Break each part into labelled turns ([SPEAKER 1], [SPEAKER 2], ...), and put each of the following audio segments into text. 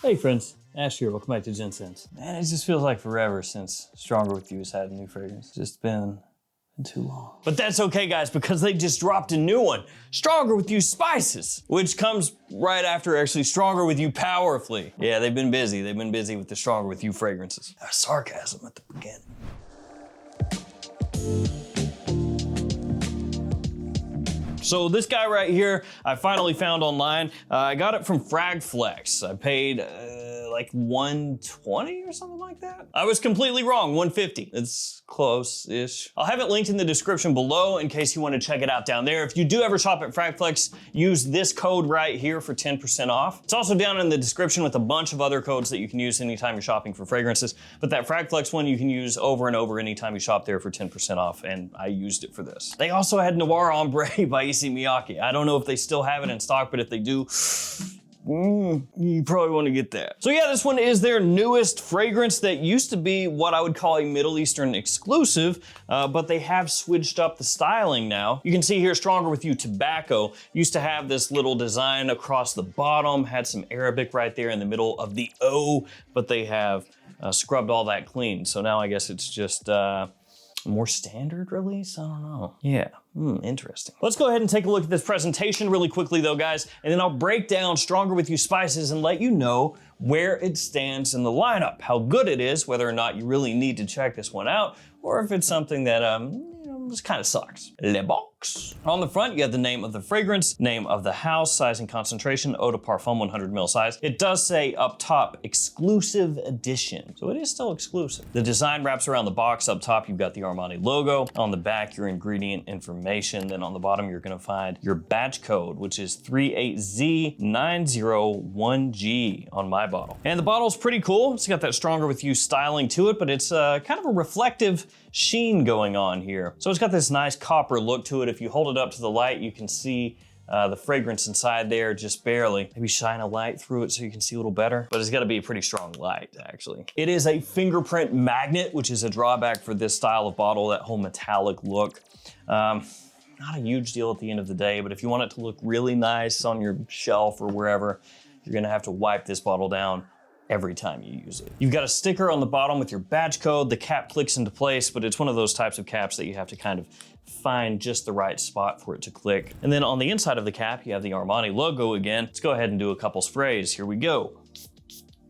[SPEAKER 1] Hey friends, Ash here, welcome back to Gents. Man, it just feels like forever since Stronger With You has had a new fragrance. It's just been too long. But that's okay guys, because they just dropped a new one, Stronger With You Spices, which comes right after actually Stronger With You Powerfully. Yeah, they've been busy with the Stronger With You fragrances. Sarcasm at the beginning. So this guy right here, I finally found online. I got it from Fragflex. I paid like $120 or something like that. I was completely wrong, $150. It's close-ish. I'll have it linked in the description below in case you want to check it out down there. If you do ever shop at Fragflex, use this code right here for 10% off. It's also down in the description with a bunch of other codes that you can use anytime you're shopping for fragrances. But that Fragflex one you can use over and over anytime you shop there for 10% off, and I used it for this. They also had Noir Ombre by Issey Miyake. I don't know if they still have it in stock, but if they do, you probably want to get that. So yeah, this one is their newest fragrance that used to be what I would call a Middle Eastern exclusive, but they have switched up the styling now. You can see here, Stronger With You Tobacco used to have this little design across the bottom, had some Arabic right there in the middle of the O, but they have scrubbed all that clean. So now I guess it's just more standard release? I don't know. Yeah, interesting. Let's go ahead and take a look at this presentation really quickly though, guys, and then I'll break down Stronger With You Spices and let you know where it stands in the lineup, how good it is, whether or not you really need to check this one out, or if it's something that, just kind of sucks. Le box. On the front, you have the name of the fragrance, name of the house, size and concentration, eau de parfum 100 ml size. It does say up top, exclusive edition. So it is still exclusive. The design wraps around the box. Up top, you've got the Armani logo. On the back, your ingredient information. Then on the bottom, you're gonna find your batch code, which is 38Z901G on my bottle. And the bottle's pretty cool. It's got that Stronger With You styling to it, but it's kind of a reflective sheen going on here. So it's got this nice copper look to it. If you hold it up to the light, you can see the fragrance inside there just barely. Maybe shine a light through it so you can see a little better, but it's gotta be a pretty strong light, actually. It is a fingerprint magnet, which is a drawback for this style of bottle, that whole metallic look. Not a huge deal at the end of the day, but if you want it to look really nice on your shelf or wherever, you're gonna have to wipe this bottle down every time you use it. You've got a sticker on the bottom with your batch code. The cap clicks into place, but it's one of those types of caps that you have to kind of find just the right spot for it to click. And then on the inside of the cap, you have the Armani logo again. Let's go ahead and do a couple sprays. Here we go.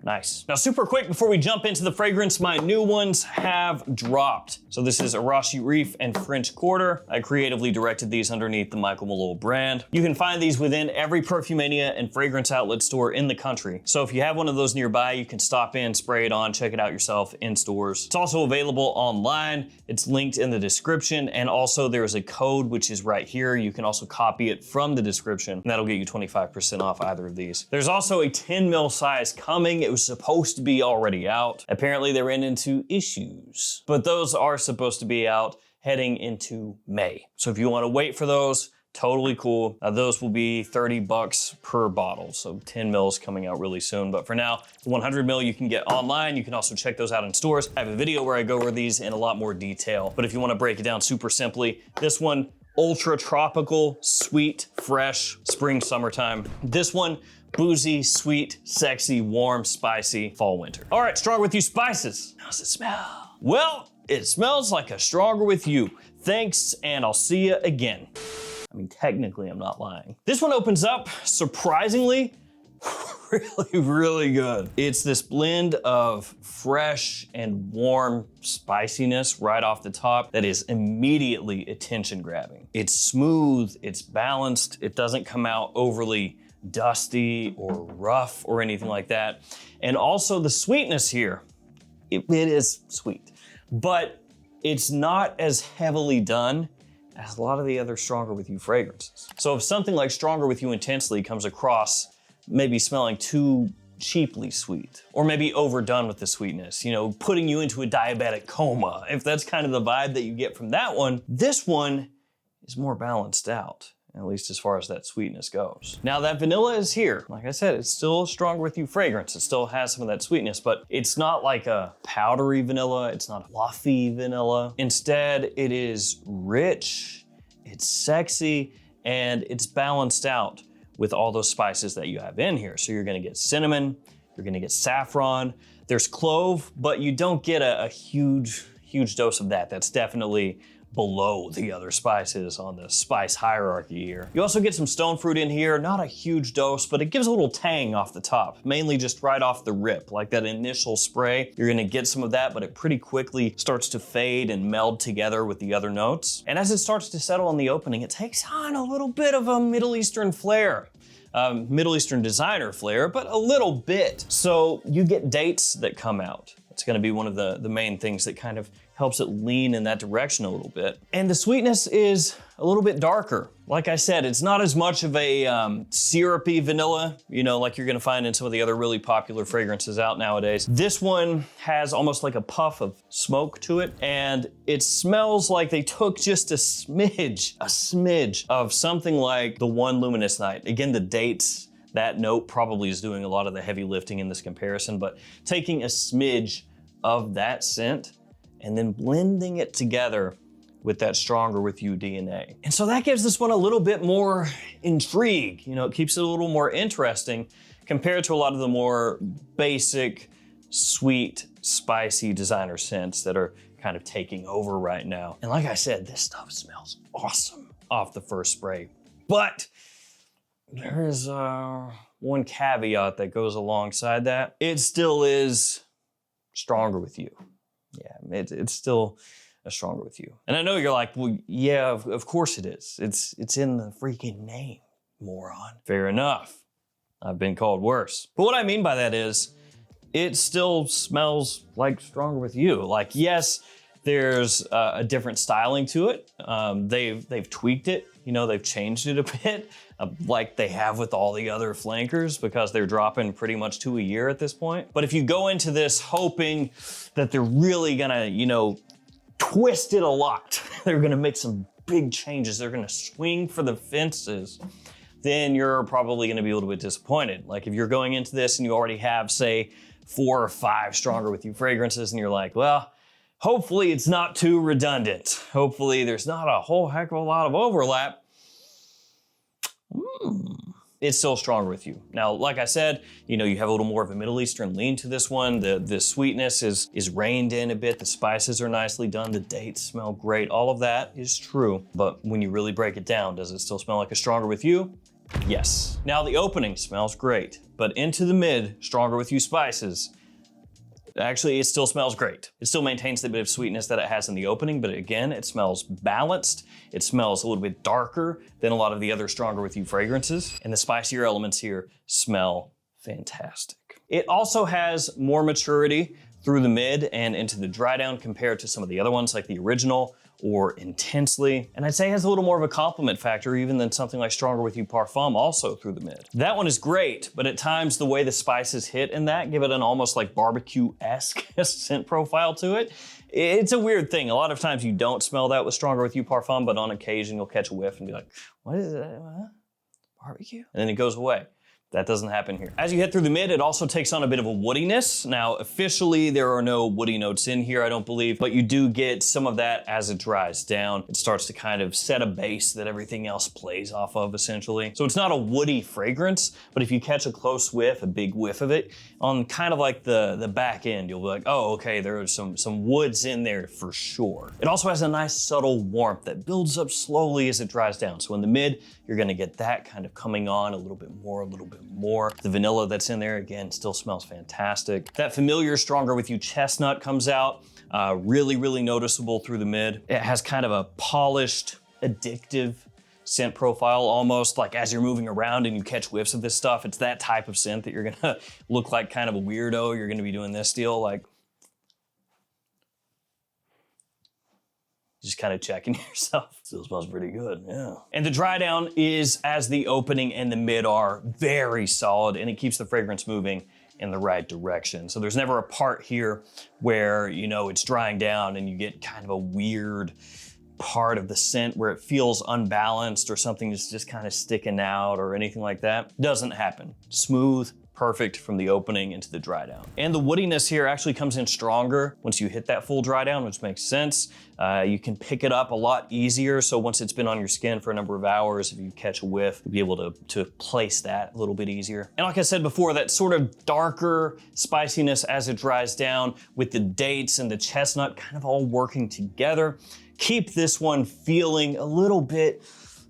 [SPEAKER 1] Nice. Now, super quick before we jump into the fragrance, my new ones have dropped. So this is Arashi Reef and French Quarter. I creatively directed these underneath the Michael Malone brand. You can find these within every Perfumania and fragrance outlet store in the country. So if you have one of those nearby, you can stop in, spray it on, check it out yourself in stores. It's also available online. It's linked in the description. And also there's a code, which is right here. You can also copy it from the description, and that'll get you 25% off either of these. There's also a 10 ml size coming. It was supposed to be already out. Apparently they ran into issues, but those are supposed to be out heading into May. So if you want to wait for those, totally cool. Those will be $30 per bottle. So 10 mils coming out really soon. But for now, the 100 ml you can get online. You can also check those out in stores. I have a video where I go over these in a lot more detail. But if you want to break it down super simply, this one, ultra tropical, sweet, fresh, spring, summertime. This one, boozy, sweet, sexy, warm, spicy, fall, winter. All right, Stronger With You Spices. How's it smell? Well, it smells like a Stronger With You. Thanks, and I'll see you again. I mean, technically, I'm not lying. This one opens up, surprisingly, really good. It's this blend of fresh and warm spiciness right off the top that is immediately attention grabbing. It's smooth, it's balanced, it doesn't come out overly dusty or rough or anything like that. And also the sweetness here, it is sweet, but it's not as heavily done as a lot of the other Stronger With You fragrances. So if something like Stronger With You Intensely comes across maybe smelling too cheaply sweet, or maybe overdone with the sweetness, you know, putting you into a diabetic coma, if that's kind of the vibe that you get from that one, this one is more balanced out, at least as far as that sweetness goes. Now that vanilla is here. Like I said, it's still a Stronger With You fragrance. It still has some of that sweetness, but it's not like a powdery vanilla. It's not fluffy vanilla. Instead, it is rich, it's sexy, and it's balanced out with all those spices that you have in here. So you're gonna get cinnamon, You're gonna get saffron. There's clove, but you don't get a huge dose of that. That's definitely below the other spices on the spice hierarchy here. You also get some stone fruit in here, not a huge dose, but it gives a little tang off the top, mainly just right off the rip. Like that initial spray, you're gonna get some of that, but it pretty quickly starts to fade and meld together with the other notes. And as it starts to settle in the opening, it takes on a little bit of a Middle Eastern flair. Middle Eastern designer flair, but a little bit. So you get dates that come out. It's gonna be one of the main things that kind of helps it lean in that direction a little bit. And the sweetness is a little bit darker. Like I said, it's not as much of a syrupy vanilla, you know, like you're gonna find in some of the other really popular fragrances out nowadays. This one has almost like a puff of smoke to it, and it smells like they took just a smidge of something like the One Luminous Night. Again, the dates, that note probably is doing a lot of the heavy lifting in this comparison, but taking a smidge of that scent and then blending it together with that Stronger With You DNA. And so that gives this one a little bit more intrigue. You know, it keeps it a little more interesting compared to a lot of the more basic, sweet, spicy designer scents that are kind of taking over right now. And like I said, this stuff smells awesome off the first spray. But there is one caveat that goes alongside that. It still is Stronger With You. Yeah, it's still a Stronger With You. And I know you're like, well, yeah, of course it is. It's in the freaking name, moron. Fair enough. I've been called worse. But what I mean by that is, it still smells like Stronger With You. Like, yes, there's a different styling to it. They've tweaked it. You know, they've changed it a bit, like they have with all the other flankers, because they're dropping pretty much 2 a year at this point. But if you go into this hoping that they're really gonna, you know, twist it a lot, they're gonna make some big changes, they're gonna swing for the fences, then you're probably gonna be a little bit disappointed. Like if you're going into this and you already have, say, 4 or 5 Stronger With You fragrances and you're like, well, hopefully it's not too redundant. Hopefully there's not a whole heck of a lot of overlap. It's still Stronger With You. Now, like I said, you know, you have a little more of a Middle Eastern lean to this one. The sweetness is reined in a bit. The spices are nicely done. The dates smell great. All of that is true. But when you really break it down, does it still smell like a Stronger With You? Yes. Now the opening smells great, but into the mid, Stronger With You spices, actually, it still smells great. It still maintains the bit of sweetness that it has in the opening, but again, it smells balanced. It smells a little bit darker than a lot of the other Stronger With You fragrances, and the spicier elements here smell fantastic. It also has more maturity through the mid and into the dry down compared to some of the other ones like the original or Intensely. And I'd say it has a little more of a compliment factor even than something like Stronger With You Parfum also through the mid. That one is great, but at times the way the spices hit in that give it an almost like barbecue-esque scent profile to it. It's a weird thing. A lot of times you don't smell that with Stronger With You Parfum, but on occasion you'll catch a whiff and be like, what is that? Barbecue? And then it goes away. That doesn't happen here. As you head through the mid, it also takes on a bit of a woodiness. Now, officially, there are no woody notes in here, I don't believe, but you do get some of that as it dries down. It starts to kind of set a base that everything else plays off of, essentially. So it's not a woody fragrance, but if you catch a close whiff, a big whiff of it, on kind of like the back end, you'll be like, oh, okay, there are some woods in there for sure. It also has a nice subtle warmth that builds up slowly as it dries down. So in the mid, you're gonna get that kind of coming on a little bit more. The vanilla that's in there, again, still smells fantastic. That familiar Stronger With You chestnut comes out, really, really noticeable through the mid. It has kind of a polished, addictive scent profile, almost like as you're moving around and you catch whiffs of this stuff, it's that type of scent that you're gonna look like kind of a weirdo. You're gonna be doing this deal, like, just kind of checking yourself. Still smells pretty good, yeah. And the dry down is, as the opening and the mid are, very solid, and it keeps the fragrance moving in the right direction. So there's never a part here where, you know, it's drying down and you get kind of a weird part of the scent where it feels unbalanced or something is just kind of sticking out or anything like that. Doesn't happen. Smooth, perfect from the opening into the dry down. And the woodiness here actually comes in stronger once you hit that full dry down, which makes sense. You can pick it up a lot easier. So once it's been on your skin for a number of hours, if you catch a whiff, you'll be able to place that a little bit easier. And like I said before, that sort of darker spiciness as it dries down with the dates and the chestnut kind of all working together, keep this one feeling a little bit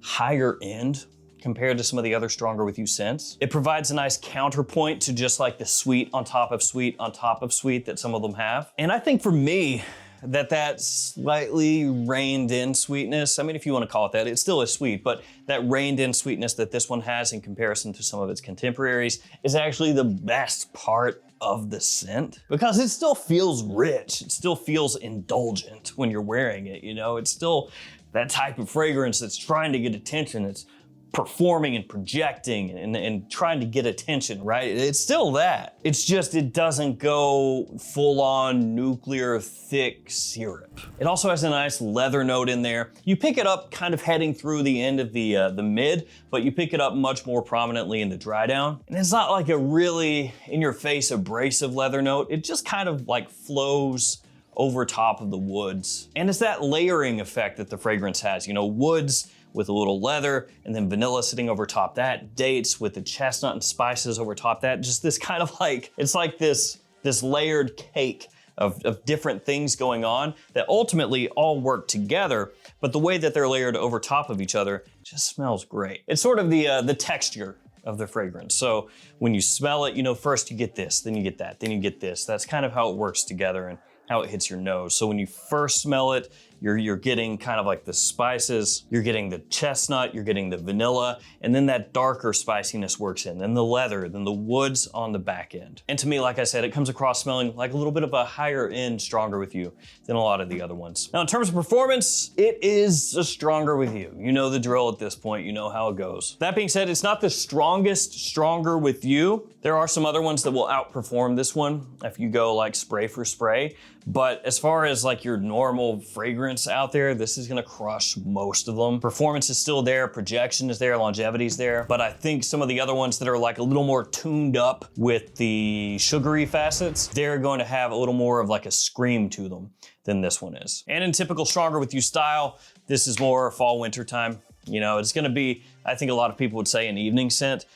[SPEAKER 1] higher end compared to some of the other Stronger With You scents. It provides a nice counterpoint to just like the sweet on top of sweet on top of sweet that some of them have. And I think for me, that slightly reined in sweetness, I mean, if you want to call it that, it still is sweet, but that reined in sweetness that this one has in comparison to some of its contemporaries is actually the best part of the scent, because it still feels rich. It still feels indulgent when you're wearing it, you know? It's still that type of fragrance that's trying to get attention. It's performing and projecting and trying to get attention, right? It's still that. It's just, it doesn't go full on nuclear thick syrup. It also has a nice leather note in there. You pick it up kind of heading through the end of the mid, but you pick it up much more prominently in the dry down. And it's not like a really in your face abrasive leather note. It just kind of like flows over top of the woods. And it's that layering effect that the fragrance has. You know, woods with a little leather, and then vanilla sitting over top that, dates with the chestnut and spices over top that. Just this kind of like, it's like this layered cake of different things going on that ultimately all work together, but the way that they're layered over top of each other just smells great. It's sort of the texture of the fragrance. So when you smell it, you know, first you get this, then you get that, then you get this. That's kind of how it works together and how it hits your nose. So when you first smell it, you're getting kind of like the spices, you're getting the chestnut, you're getting the vanilla, and then that darker spiciness works in, then the leather, then the woods on the back end. And to me, like I said, it comes across smelling like a little bit of a higher end Stronger With You than a lot of the other ones. Now, in terms of performance, it is a Stronger With You. You know the drill at this point, you know how it goes. That being said, it's not the strongest Stronger With You. There are some other ones that will outperform this one if you go like spray for spray. But as far as like your normal fragrance out there, this is gonna crush most of them. Performance is still there, projection is there, longevity is there. But I think some of the other ones that are like a little more tuned up with the sugary facets, they're going to have a little more of like a scream to them than this one is. And in typical Stronger With You style, this is more fall, winter time. You know, it's gonna be, I think a lot of people would say an evening scent.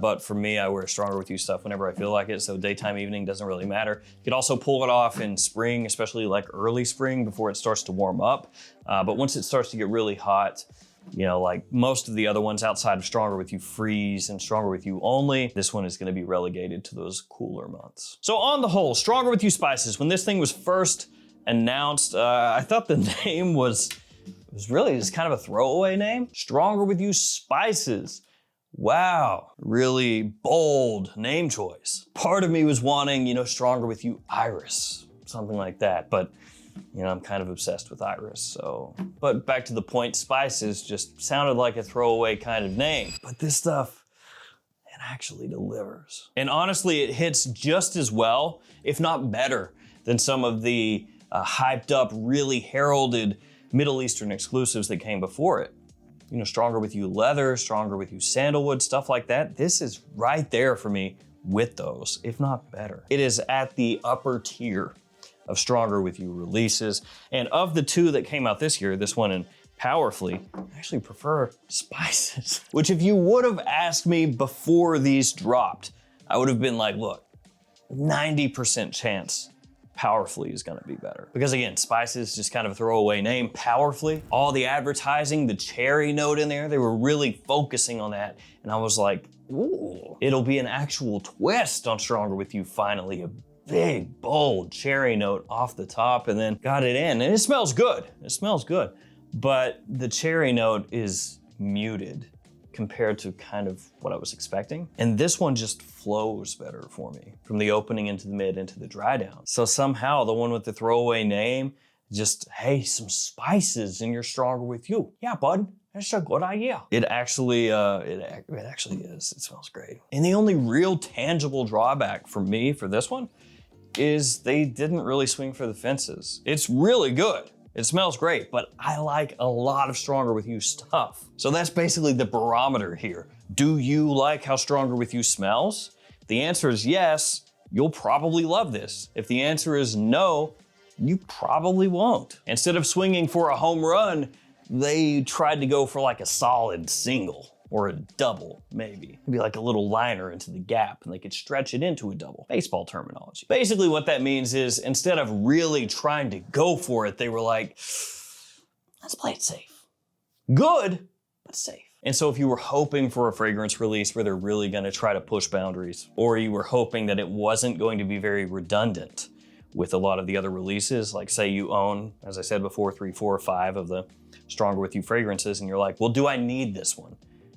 [SPEAKER 1] But for me, I wear Stronger With You stuff whenever I feel like it, so daytime, evening doesn't really matter. You could also pull it off in spring, especially like early spring before it starts to warm up. But once it starts to get really hot, you know, like most of the other ones outside of Stronger With You Freeze and Stronger With You Only, this one is gonna be relegated to those cooler months. So on the whole, Stronger With You Spices, when this thing was first announced, I thought the name was really just kind of a throwaway name. Stronger With You Spices. Wow, really bold name choice. Part of me was wanting, you know, Stronger With You Iris, something like that, but you know, I'm kind of obsessed with Iris, so. But back to the point, Spices just sounded like a throwaway kind of name. But this stuff, it actually delivers. And honestly, it hits just as well, if not better, than some of the hyped up, really heralded Middle Eastern exclusives that came before it. You know, Stronger With You Leather, Stronger With You Sandalwood, stuff like that. This is right there for me with those, if not better. It is at the upper tier of Stronger With You releases. And of the two that came out this year, this one and Powerfully, I actually prefer Spices. Which if you would have asked me before these dropped, I would have been like, look, 90% chance Powerfully is gonna be better. Because again, Spices, just kind of a throwaway name. Powerfully, all the advertising, the cherry note in there, they were really focusing on that. And I was like, ooh, it'll be an actual twist on Stronger With You finally. A big, bold cherry note off the top, and then got it in. And it smells good, it smells good. But the cherry note is muted compared to kind of what I was expecting. And this one just flows better for me from the opening into the mid into the dry down. So somehow the one with the throwaway name, just, hey, some spices and you're Stronger With You. Yeah, bud, that's a good idea. It actually is. It smells great. And the only real tangible drawback for me for this one is they didn't really swing for the fences. It's really good. It smells great, but I like a lot of Stronger With You stuff. So that's basically the barometer here. Do you like how Stronger With You smells? the answer is yes, you'll probably love this. If the answer is no, you probably won't. Instead of swinging for a home run, they tried to go for like a solid single or a double, maybe. It'd be like a little liner into the gap and they could stretch it into a double. Baseball terminology. Basically what that means is instead of really trying to go for it, they were like, let's play it safe. Good, but safe. And so if you were hoping for a fragrance release where they're really gonna try to push boundaries, or you were hoping that it wasn't going to be very redundant with a lot of the other releases, like say you own, as I said before, 3, 4, or 5 of the Stronger With You fragrances, and you're like, well, do I need this one?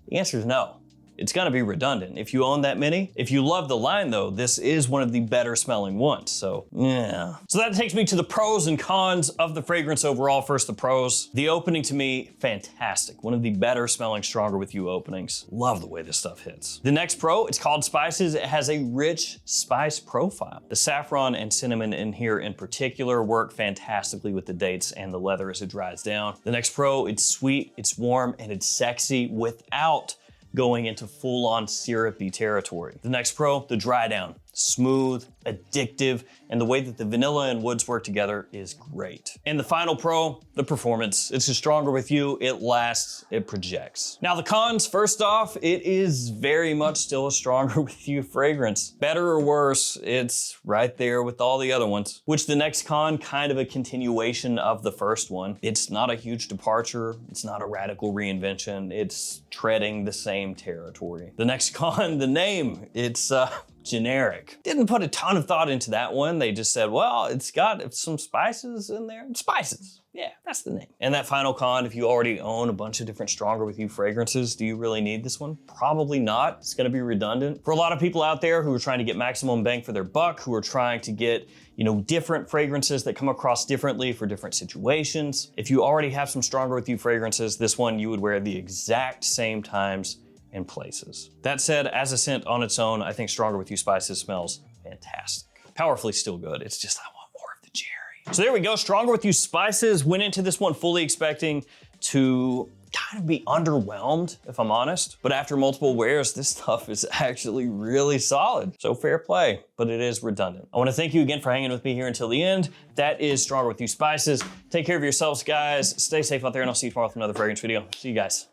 [SPEAKER 1] The answer is no. It's gonna be redundant. If you own that many, if you love the line though, this is one of the better smelling ones, so yeah. So that takes me to the pros and cons of the fragrance overall. First, the pros. The opening to me, fantastic. One of the better smelling Stronger With You openings. Love the way this stuff hits. The next pro, it's called Spices. It has a rich spice profile. The saffron and cinnamon in here in particular work fantastically with the dates and the leather as it dries down. The next pro, it's sweet, it's warm, and it's sexy without going into full-on syrupy territory. The next pro, the dry down. Smooth, addictive, and the way that the vanilla and woods work together is great. And the final pro, the performance. It's just Stronger With You, it lasts, it projects. Now the cons, first off, it is very much still a Stronger With You fragrance. Better or worse, it's right there with all the other ones. Which the next con, kind of a continuation of the first one. It's not a huge departure, it's not a radical reinvention, it's treading the same territory. The next con, the name, it's generic. Didn't put a ton of thought into that one. They just said, well, it's got some spices in there. Spices. Yeah, that's the name. And that final con, if you already own a bunch of different Stronger With You fragrances, do you really need this one? Probably not. It's gonna be redundant. For a lot of people out there who are trying to get maximum bang for their buck, who are trying to get, different fragrances that come across differently for different situations, if you already have some Stronger With You fragrances, this one you would wear the exact same times and places. That said, as a scent on its own, I think Stronger With You Spices smells fantastic. Powerfully still good. It's just, I want more of the cherry. So there we go, Stronger With You Spices. Went into this one fully expecting to kind of be underwhelmed, if I'm honest. But after multiple wears, this stuff is actually really solid. So fair play, but it is redundant. I wanna thank you again for hanging with me here until the end. That is Stronger With You Spices. Take care of yourselves, guys. Stay safe out there, and I'll see you tomorrow with another fragrance video. See you guys.